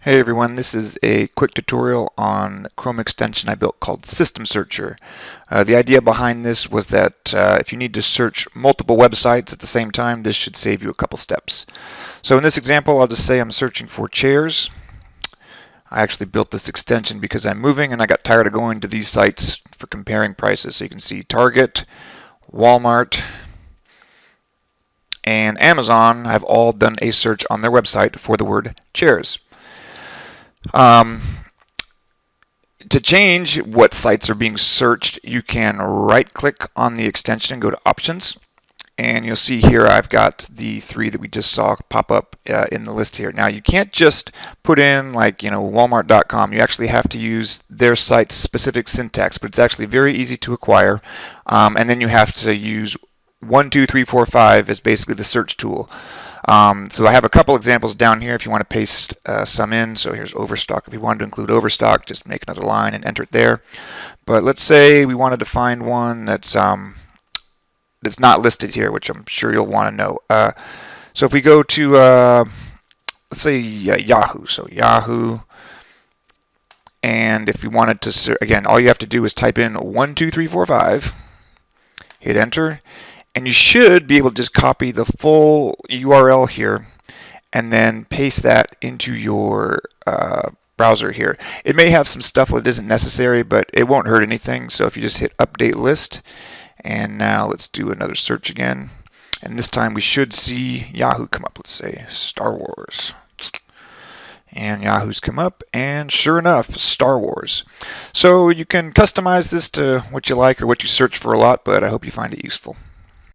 Hey everyone, this is a quick tutorial on Chrome extension I built called System Searcher. The idea behind this was that if you need to search multiple websites at the same time, this should save you a couple steps. So in this example, I'll just say I'm searching for chairs. I actually built this extension because I'm moving and I got tired of going to these sites for comparing prices. So you can see Target, Walmart, and Amazon have all done a search on their website for the word chairs. To change what sites are being searched, you can right-click on the extension and go to Options. And you'll see here I've got the three that we just saw pop up in the list here. Now you can't just put in Walmart.com. You actually have to use their site's specific syntax, but it's actually very easy to acquire. And then you have to use 1, 2, 3, 4, 5 as basically the search tool. So I have a couple examples down here if you want to paste some in. So here's Overstock. If you wanted to include Overstock, just make another line and enter it there. But let's say we wanted to find one that's not listed here, which I'm sure you'll want to know. So if we go to, let's say Yahoo. So Yahoo. And if you wanted to, again, all you have to do is type in 1, 2, 3, 4, 5, hit enter. And you should be able to just copy the full URL here and then paste that into your browser here. It may have some stuff that isn't necessary, but it won't hurt anything. So if you just hit update list, and now let's do another search again. And this time we should see Yahoo come up. Let's say Star Wars. And Yahoo's come up, and sure enough, Star Wars. So you can customize this to what you like or what you search for a lot, but I hope you find it useful.